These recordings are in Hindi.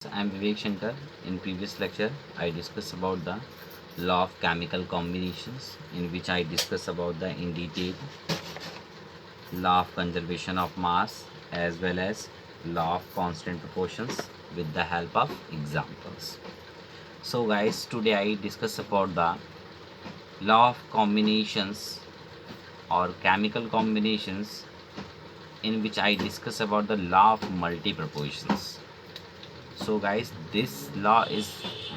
I am Vivek Shankar. In previous lecture, I discussed about the law of chemical combinations, in which I discussed about the in detail law of conservation of mass as well as law of constant proportions with the help of examples. So guys, today I discuss about the law of combinations or chemical combinations, in which I discuss about the law of multi-proportions. So guys, this law is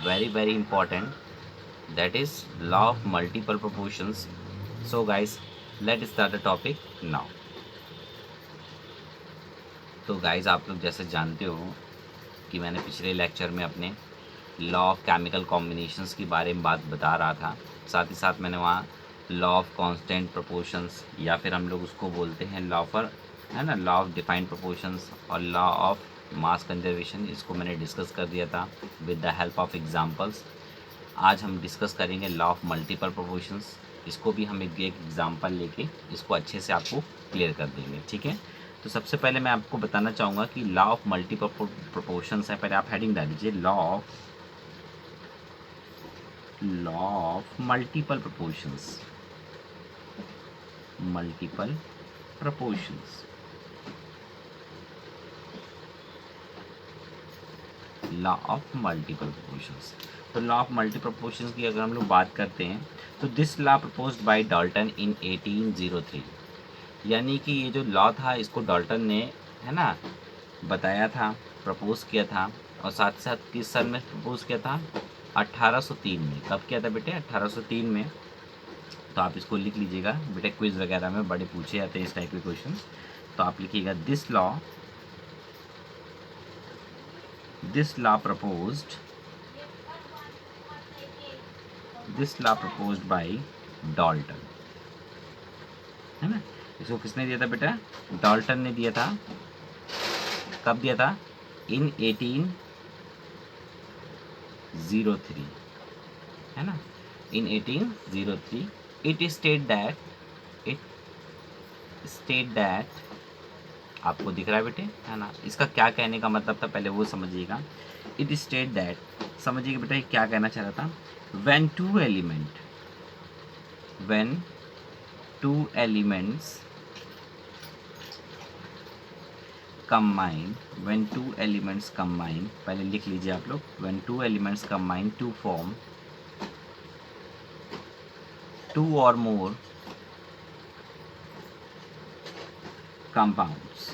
very important, that is law of multiple proportions. So guys, let's start the topic now. तो गाइज आप लोग जैसे जानते हो कि मैंने पिछले लेक्चर में अपने लॉ ऑफ केमिकल कॉम्बिनेशंस के बारे में बात बता रहा था, साथ ही साथ मैंने वहाँ लॉ ऑफ कांस्टेंट प्रोपोर्शंस या फिर हम लोग उसको बोलते हैं लॉ फॉर, है ना, लॉ ऑफ डिफाइंड प्रोपोर्शंस और लॉ ऑफ मास कंजर्वेशन, इसको मैंने डिस्कस कर दिया था with the help of examples. आज हम डिस्कस करेंगे लॉ ऑफ मल्टीपल प्रोपोर्शंस, इसको भी हम एक एग्जांपल लेके इसको अच्छे से आपको क्लियर कर देंगे, ठीक है। तो सबसे पहले मैं आपको बताना चाहूँगा कि लॉ ऑफ मल्टीपल प्रोपोर्शंस है, पहले आप हेडिंग डाल दीजिए law of multiple proportions, multiple proportions, law of multiple proportions. तो लॉ ऑफ मल्टी प्रोपोर्शंस की अगर हम लोग बात करते हैं तो this law proposed by Dalton in 1803, यानी कि ये जो लॉ था इसको डाल्टन ने, है ना, बताया था, प्रपोज किया था, और साथ ही साथ किस सन में प्रपोज किया था, 1803 में। कब किया था बेटे? 1803 में। तो आप इसको लिख लीजिएगा बेटे, क्विज वगैरह में बड़े पूछे जाते हैं इस टाइप के क्वेश्चन। तो आप लिखिएगा this law proposed by Dalton, है ना। इसको किसने दिया था बेटा? डाल्टन ने दिया था। कब दिया था? इन 1803, है ना, इन 1803। इट स्टेट दैट आपको दिख रहा है बेटे, है ना। इसका क्या कहने का मतलब था पहले वो समझिएगा। इट स्टेट दैट, समझिएगा बेटा ये क्या कहना चाह रहा था। व्हेन टू एलिमेंट्स कंबाइन, पहले लिख लीजिए आप लोग, when two elements combine to form two or more compounds.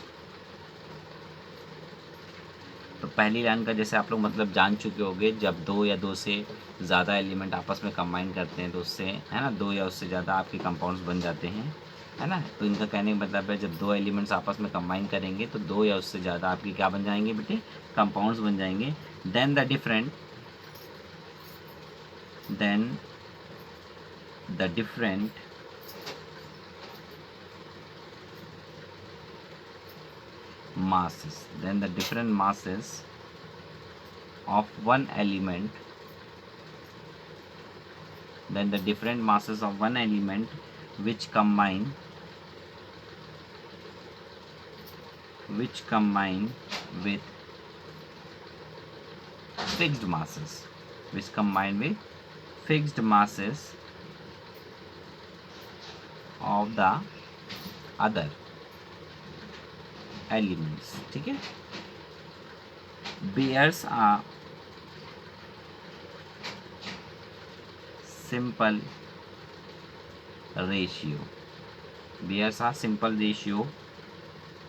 तो पहली लाइन का जैसे आप लोग मतलब जान चुके होंगे, जब दो या दो से ज़्यादा एलिमेंट आपस में कंबाइन करते हैं तो उससे, है ना, दो या उससे ज़्यादा आपके कंपाउंड्स बन जाते हैं, है ना। तो इनका कहने का मतलब है जब दो एलिमेंट्स आपस में कंबाइन करेंगे तो दो या उससे ज़्यादा आपके क्या बन जाएंगे बेटे? कंपाउंड्स बन जाएंगे। Then the different masses of one element which combine with fixed masses of the other elements, ठीक है। bears a simple ratio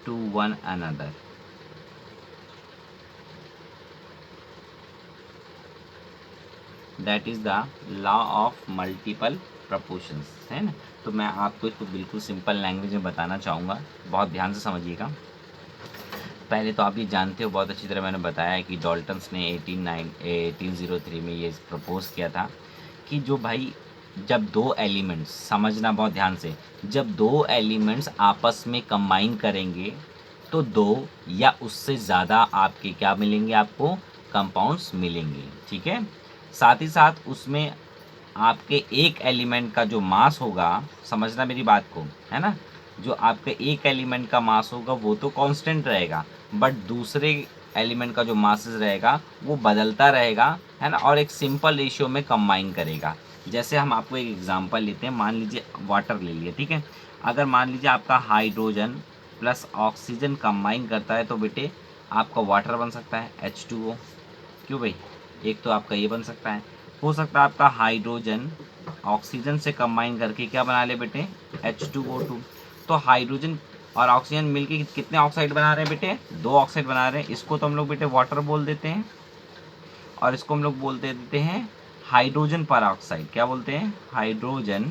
to one another, that is the law of multiple proportions, है ना। तो मैं आपको इसको बिल्कुल सिंपल लैंग्वेज में बताना चाहूँगा, बहुत ध्यान से समझिएगा। पहले तो आप ये जानते हो बहुत अच्छी तरह, मैंने बताया है कि डाल्टन्स ने 1803 में ये प्रपोज किया था कि जो भाई जब दो एलिमेंट्स, समझना बहुत ध्यान से, जब दो एलिमेंट्स आपस में कंबाइन करेंगे तो दो या उससे ज़्यादा आपके क्या मिलेंगे? आपको कंपाउंड्स मिलेंगे, ठीक है। साथ ही साथ उसमें आपके एक एलिमेंट का जो मास होगा, समझना मेरी बात को, है ना, जो आपके एक एलिमेंट का मास होगा वो तो कांस्टेंट रहेगा, बट दूसरे एलिमेंट का जो मासेस रहेगा वो बदलता रहेगा, है ना, और एक सिंपल रेशियो में कंबाइन करेगा। जैसे हम आपको एक एग्जांपल लेते हैं, मान लीजिए वाटर ले लिए, ठीक है। अगर मान लीजिए आपका हाइड्रोजन प्लस ऑक्सीजन कंबाइन करता है तो बेटे आपका वाटर बन सकता है H2O। क्यों भाई, एक तो आपका ये बन सकता है, हो सकता है आपका हाइड्रोजन ऑक्सीजन से कंबाइन करके क्या बना ले बेटे, H2O2। तो हाइड्रोजन और ऑक्सीजन मिलके कितने ऑक्साइड बना रहे हैं बेटे, 2 ऑक्साइड बना रहे हैं। इसको तो हम लोग बेटे वाटर बोल देते हैं, और इसको हम लोग बोलते देते हैं हाइड्रोजन पर ऑक्साइड। क्या बोलते हैं, हाइड्रोजन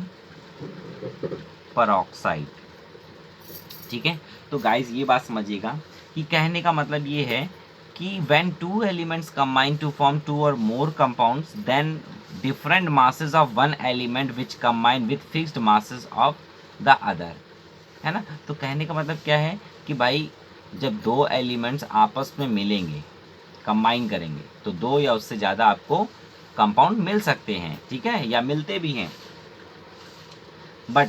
पर ऑक्साइड। ठीक है। तो गाइज ये बात समझिएगा कि कहने का मतलब ये है कि when two elements combine to form two or more compounds, then different masses of one element which combine with fixed masses of the other, है ना। तो कहने का मतलब क्या है कि भाई जब दो एलिमेंट्स आपस में मिलेंगे, कंबाइन करेंगे, तो दो या उससे ज़्यादा आपको कंपाउंड मिल सकते हैं, ठीक है, या मिलते भी हैं। बट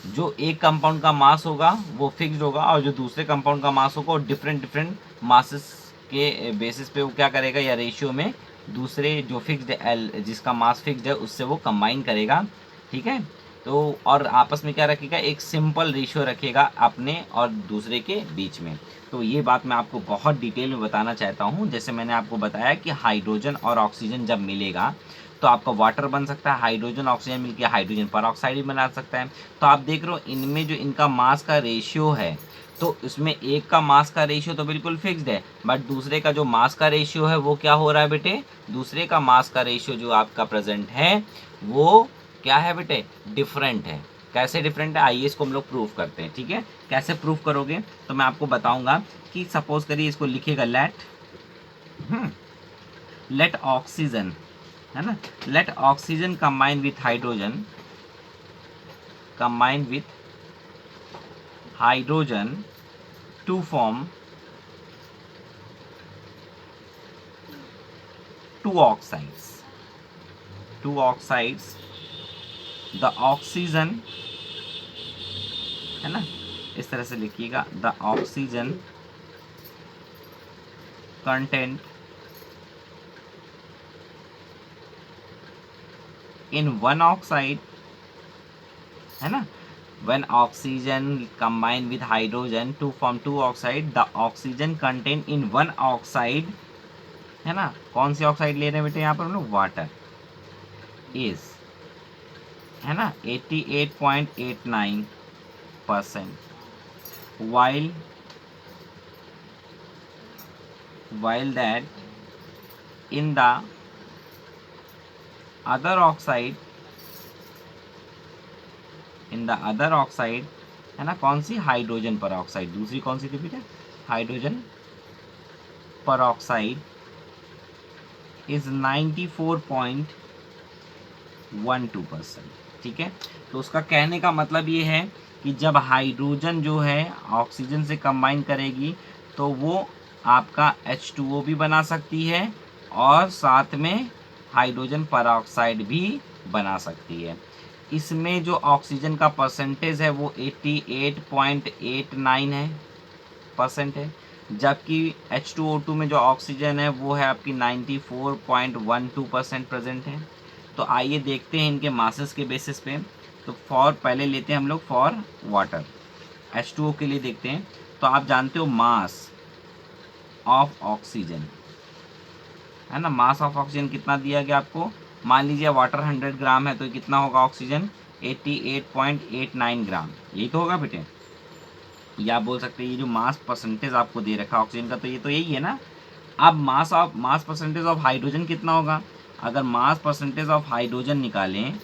जो एक कंपाउंड का मास होगा वो फिक्स्ड होगा, और जो दूसरे कंपाउंड का मास होगा वो डिफरेंट डिफरेंट मासेस के बेसिस पे वो क्या करेगा, या रेशियो में दूसरे जो फिक्स्ड एल जिसका मास फिक्स्ड है उससे वो कंबाइन करेगा, ठीक है। तो और आपस में क्या रखेगा, एक सिंपल रेशियो रखेगा अपने और दूसरे के बीच में। तो ये बात मैं आपको बहुत डिटेल में बताना चाहता हूँ। जैसे मैंने आपको बताया कि हाइड्रोजन और ऑक्सीजन जब मिलेगा तो आपका वाटर बन सकता है, हाइड्रोजन ऑक्सीजन मिलकर हाइड्रोजन पर ऑक्साइड भी बना सकता है। तो आप देख रहे हो इनमें जो इनका मास का रेशियो है, तो इसमें एक का मास का रेशियो तो बिल्कुल फिक्स्ड है, बट दूसरे का जो मास का रेशियो है वो क्या हो रहा है बेटे, दूसरे का मास का रेशियो जो आपका प्रेजेंट है वो क्या है बेटे, डिफरेंट है। कैसे डिफरेंट है, आइए इसको हम लोग प्रूफ करते हैं, ठीक है। कैसे प्रूफ करोगे, तो मैं आपको बताऊंगा कि सपोज करिए इसको लिखिएगा लेट ऑक्सीजन, है ना, let oxygen combine with hydrogen, combine with hydrogen to form two oxides, two oxides, the oxygen, है ना, इस तरह से लिखिएगा, the oxygen content in one oxide, है ना, when oxygen combine with hydrogen to form two oxide, the oxygen content in one oxide, है ना, कौन सी ऑक्साइड ले रहे हैं बेटे यहाँ पर हम लोग, वाटर, इज, है ना, 88.89%, while that in the other oxide, है ना, कौन सी, हाइड्रोजन पर ऑक्साइड, दूसरी कौन सी थी बेटा, हाइड्रोजन पर ऑक्साइड इज 94.12%, ठीक है। तो उसका कहने का मतलब ये है कि जब हाइड्रोजन जो है ऑक्सीजन से कंबाइन करेगी तो वो आपका H2O भी बना सकती है और साथ में हाइड्रोजन परऑक्साइड भी बना सकती है। इसमें जो ऑक्सीजन का परसेंटेज है वो 88.89 है परसेंट है, जबकि H2O2 में जो ऑक्सीजन है वो है आपकी 94.12% प्रेजेंट है। तो आइए देखते हैं इनके मासेस के बेसिस पे। तो फॉर पहले लेते हैं हम लोग फॉर वाटर, H2O के लिए देखते हैं। तो आप जानते हो मास ऑफ ऑक्सीजन, है ना, मास ऑफ ऑक्सीजन कितना दिया गया आपको, मान लीजिए वाटर 100 ग्राम है तो कितना होगा ऑक्सीजन, 88.89 ग्राम, यही तो होगा बेटे। या आप बोल सकते हैं ये जो मास परसेंटेज आपको दे रखा है ऑक्सीजन का, तो ये तो यही है ना। अब मास परसेंटेज ऑफ हाइड्रोजन कितना होगा, अगर मास परसेंटेज ऑफ हाइड्रोजन निकालें,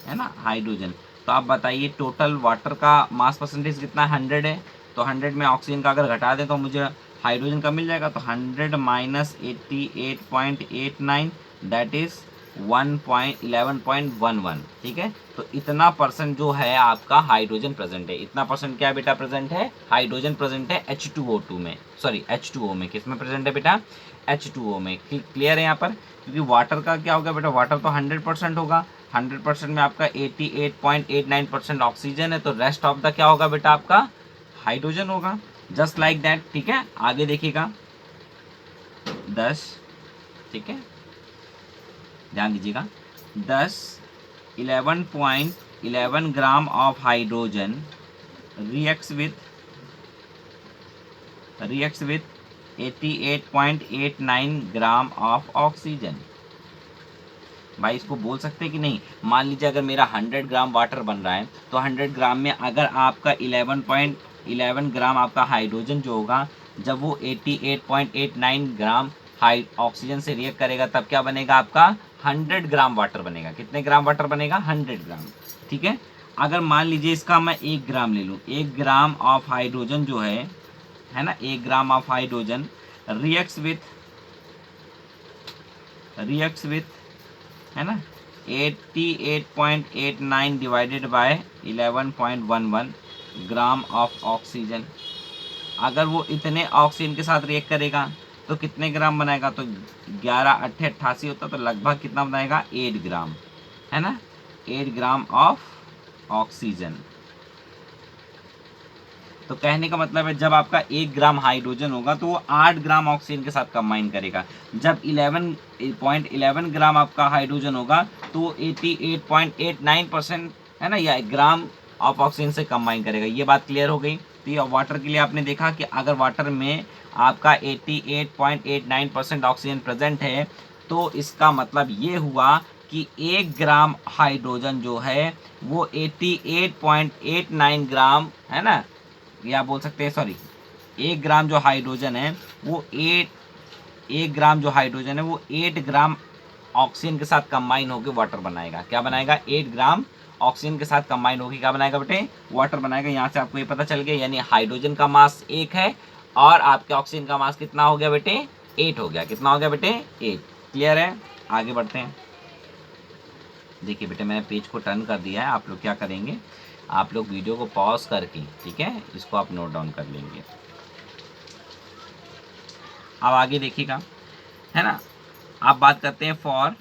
है ना, हाइड्रोजन, तो आप बताइए टोटल वाटर का मास परसेंटेज कितना, 100 है। तो 100 में ऑक्सीजन का अगर घटा दें तो मुझे हाइड्रोजन का मिल जाएगा। तो 100 माइनस 88.89 दैट इज़ 11.11, ठीक है। तो इतना परसेंट जो है आपका हाइड्रोजन प्रेजेंट है, इतना परसेंट क्या बेटा प्रेजेंट है, हाइड्रोजन प्रेजेंट है H2O2 में, सॉरी H2O में, किस में प्रेजेंट है बेटा, H2O में। क्लियर है यहाँ पर, क्योंकि वाटर का क्या होगा बेटा, वाटर तो 100% होगा, 100% में आपका 88.89% ऑक्सीजन है, तो रेस्ट ऑफ द क्या होगा बेटा आपका, हाइड्रोजन होगा, जस्ट लाइक दैट, ठीक है। आगे देखिएगा, 10, ठीक है, ध्यान दीजिएगा, 10 11.11 gram of hydrogen reacts with 88.89 gram of oxygen. भाई इसको बोल सकते हैं कि नहीं, मान लीजिए अगर मेरा 100 ग्राम वाटर बन रहा है तो 100 ग्राम में अगर आपका 11.11 ग्राम आपका हाइड्रोजन जो होगा, जब वो 88.89 ग्राम हाई ऑक्सीजन से रिएक्ट करेगा तब क्या बनेगा आपका 100 ग्राम वाटर बनेगा। कितने ग्राम वाटर बनेगा 100 ग्राम, ठीक है। अगर मान लीजिए इसका मैं 1 ग्राम ले लूँ, 1 ग्राम ऑफ हाइड्रोजन जो है ना, 1 gram of hydrogen reacts with है ना 88.89 divided by 11.11 gram of oxygen. अगर वो इतने ऑक्सीजन के साथ रिएक्ट करेगा तो कितने ग्राम बनाएगा, तो 11 8 88 होता तो लगभग कितना बनाएगा 8 ग्राम, है ना, 8 ग्राम ऑफ ऑक्सीजन। तो कहने का मतलब है जब आपका 1 ग्राम हाइड्रोजन होगा तो वो 8 ग्राम ऑक्सीजन के साथ कंबाइन करेगा। जब 11.11 ग्राम आपका हाइड्रोजन होगा तो वो 88.89% है ना, या ग्राम ऑफ ऑक्सीजन से कंबाइन करेगा। ये बात क्लियर हो गई। तो ये वाटर के लिए आपने देखा कि अगर वाटर में आपका 88.89% ऑक्सीजन प्रेजेंट है तो इसका मतलब ये हुआ कि 1 ग्राम हाइड्रोजन जो है वो 88.89 ग्राम, है ना, या बोल सकते हैं सॉरी 1 ग्राम जो हाइड्रोजन है वो 1 ग्राम जो हाइड्रोजन है वो 8 ग्राम ऑक्सीजन के साथ कंबाइन होकर वाटर बनाएगा। क्या बनाएगा 8 ग्राम ऑक्सीजन के साथ कंबाइन होकर क्या बनाएगा बेटे वाटर बनाएगा। यहाँ से आपको ये पता चल गया, यानी हाइड्रोजन का मास 1 है और आपके ऑक्सीजन का मास कितना हो गया बेटे 8 हो गया। कितना हो गया बेटे 8। क्लियर है, आगे बढ़ते हैं। देखिए बेटे मैंने पेज को टर्न कर दिया है। आप लोग क्या करेंगे, आप लोग वीडियो को पॉज करके, ठीक है, इसको आप नोट डाउन कर लेंगे। अब आगे देखिएगा, है ना, आप बात करते हैं फॉर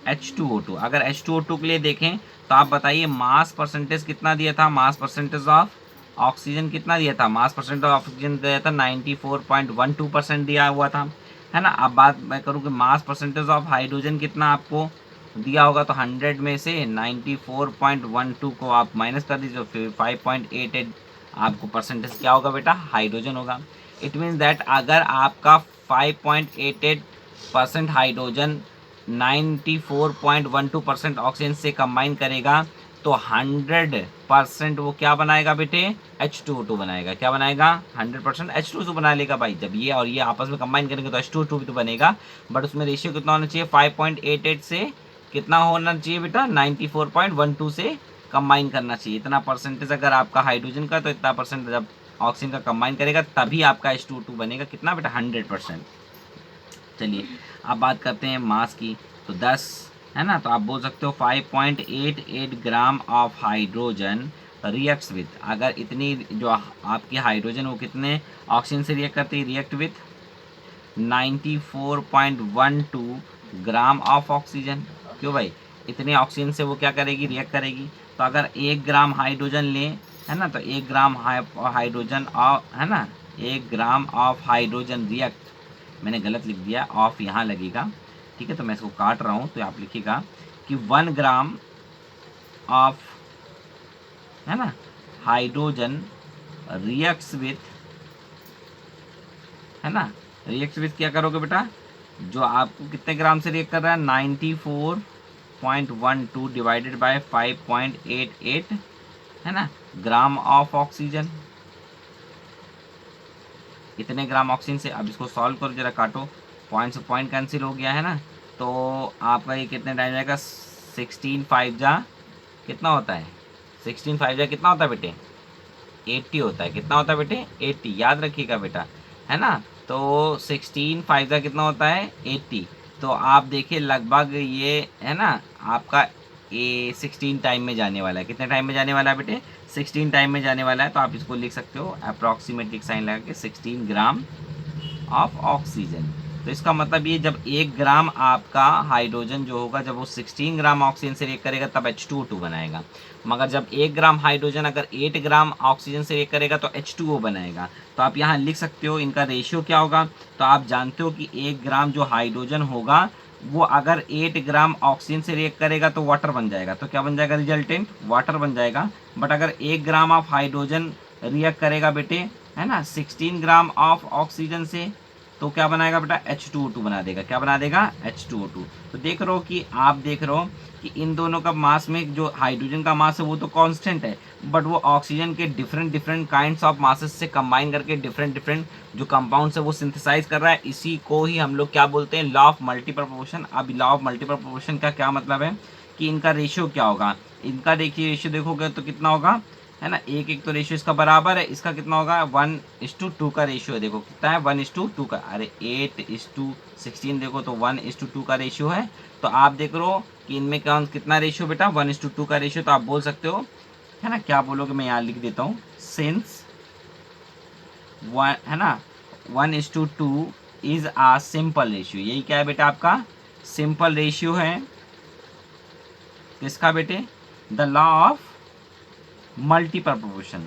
H2O2। अगर H2O2 के लिए देखें तो आप बताइए मास परसेंटेज कितना दिया था, मास परसेंटेज ऑफ ऑक्सीजन कितना दिया था, मास परसेंटेज ऑफ ऑक्सीजन दिया था 94.12% दिया हुआ था, है ना। अब बात मैं करूँ कि मास परसेंटेज ऑफ हाइड्रोजन कितना आपको दिया होगा, तो 100 में से 94.12 को आप माइनस कर दीजिए, फिर 5.88 आपको परसेंटेज क्या होगा बेटा हाइड्रोजन होगा। इट मीन्स दैट अगर आपका 5.88% हाइड्रोजन 94.12% ऑक्सीजन से कंबाइन करेगा तो 100% वो क्या बनाएगा बेटे H2O2 बनाएगा। क्या बनाएगा 100% H2O2 बना लेगा भाई। जब ये और ये आपस में कंबाइन करेंगे तो H2O2 भी तो बनेगा, बट उसमें रेशियो कितना होना चाहिए 5.88 से कितना होना चाहिए बेटा 94.12 से कंबाइन करना चाहिए। इतना परसेंटेज अगर आपका हाइड्रोजन का तो इतना परसेंट जब ऑक्सीजन का कंबाइन करेगा तभी आपका H2O2 बनेगा। कितना बेटा 100%। चलिए अब बात करते हैं मास की, तो 10 है ना, तो आप बोल सकते हो 5.88 gram of hydrogen reacts with, अगर इतनी जो आपकी हाइड्रोजन वो कितने ऑक्सीजन से रिएक्ट करती है, react with 94.12 gram of oxygen. क्यों भाई, इतने ऑक्सीजन से वो क्या करेगी रिएक्ट करेगी। तो अगर 1 ग्राम हाइड्रोजन लें, है ना, तो 1 ग्राम हाइड्रोजन है ना, 1 ग्राम ऑफ हाइड्रोजन रिएक्ट, मैंने गलत लिख दिया, ऑफ यहाँ लगेगा, ठीक है, तो मैं इसको काट रहा हूँ। तो आप लिखिएगा कि 1 ग्राम ऑफ, है ना, हाइड्रोजन रिएक्ट्स विथ, है ना, रिएक्ट्स विथ क्या करोगे बेटा, जो आपको कितने ग्राम से रिएक्ट कर रहा है 94.12 डिवाइडेड बाय 5.88, है ना, ग्राम ऑफ ऑक्सीजन। इतने ग्राम ऑक्सीजन से, अब इसको सॉल्व करो जरा, काटो, पॉइंट से पॉइंट कैंसिल हो गया, है ना, तो आपका ये कितने टाइम जाएगा 16 5 जा कितना होता है 16 5 जा कितना होता है बेटे 80 होता है। कितना होता है बेटे 80, याद रखिएगा बेटा, है ना। तो 16 5 जा कितना होता है 80। तो आप देखिए लगभग ये है ना आपका 16 टाइम में जाने वाला है। कितने टाइम में जाने वाला है बेटे 16 टाइम में जाने वाला है। तो आप इसको लिख सकते हो अप्रॉक्सीमेटली साइन लगा के 16 ग्राम ऑफ ऑक्सीजन। तो इसका मतलब ये जब 1 ग्राम आपका हाइड्रोजन जो होगा जब वो 16 ग्राम ऑक्सीजन से रिएक्ट करेगा तब H2O2 बनाएगा। मगर जब 1 ग्राम हाइड्रोजन अगर 8 ग्राम ऑक्सीजन से रिएक्ट करेगा तो H2O बनाएगा। तो आप यहाँ लिख सकते हो इनका रेशियो क्या होगा। तो आप जानते हो कि 1 ग्राम जो हाइड्रोजन होगा वो अगर 8 ग्राम ऑक्सीजन से रिएक्ट करेगा तो वाटर बन जाएगा। तो क्या बन जाएगा, रिजल्टेंट वाटर बन जाएगा। बट अगर 1 ग्राम ऑफ हाइड्रोजन रिएक्ट करेगा बेटे, है ना, 16 ग्राम ऑफ ऑक्सीजन से, तो क्या बनाएगा बेटा, H2O2 बना देगा। क्या बना देगा, H2O2। तो देख रहे हो कि आप देख रहे हो कि इन दोनों का मास में जो हाइड्रोजन का मास है वो तो कांस्टेंट है, बट वो ऑक्सीजन के different different kinds of masses से कंबाइन करके डिफरेंट डिफरेंट जो कंपाउंड्स है वो सिंथेसाइज कर रहा है। इसी को ही हम लोग क्या बोलते हैं, लॉ ऑफ मल्टीपल प्रोपोर्शन। अब लॉ ऑफ मल्टीपल प्रोपोर्शन का क्या मतलब है कि इनका रेशियो क्या होगा। इनका देखिए रेशियो देखोगे तो कितना होगा, है ना, एक एक तो रेशियो इसका बराबर है। इसका कितना होगा, 1:2 का रेशियो है। देखो कितना है, 1:2 का। अरे 8:16 देखो तो 1:2 का रेशियो है। तो आप देख रहे हो कि इनमें कौन कितना रेशियो बेटा, 1:2 का रेशियो। तो आप बोल सकते हो, है ना, क्या बोलोगे, मैं यहाँ लिख देता हूँ, सिंस वन, है ना, 1:2 इज आ सिंपल रेशियो। यही क्या है बेटा, आपका सिंपल रेशियो है। किसका बेटे, the law of multiple proportion,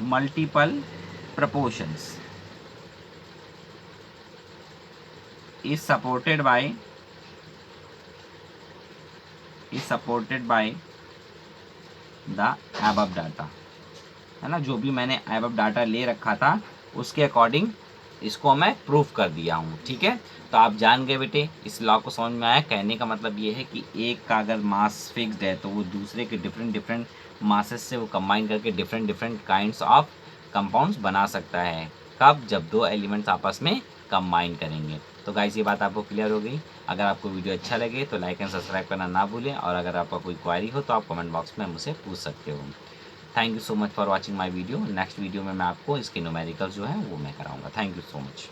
multiple proportions is supported by the above data, है ना। जो भी मैंने above डाटा ले रखा था उसके अकॉर्डिंग इसको मैं प्रूफ कर दिया हूँ, ठीक है। तो आप जान गए बेटे, इस लॉ को समझ में आया। कहने का मतलब ये है कि एक का अगर मास फिक्स्ड है तो वो दूसरे के डिफरेंट डिफरेंट मासेस से वो कंबाइन करके different different kinds of compounds बना सकता है। कब, जब दो एलिमेंट्स आपस में कंबाइन करेंगे। तो गाइस ये बात आपको क्लियर हो गई। अगर आपको वीडियो अच्छा लगे तो लाइक एंड सब्सक्राइब करना ना भूलें, और अगर आपका कोई क्वेरी हो तो आप कमेंट बॉक्स में मुझसे पूछ सकते हो। Thank you so much for watching my video. Next video में मैं आपको इसके न्यूमेरिकल्स जो है वो मैं कराऊंगा। Thank you so much.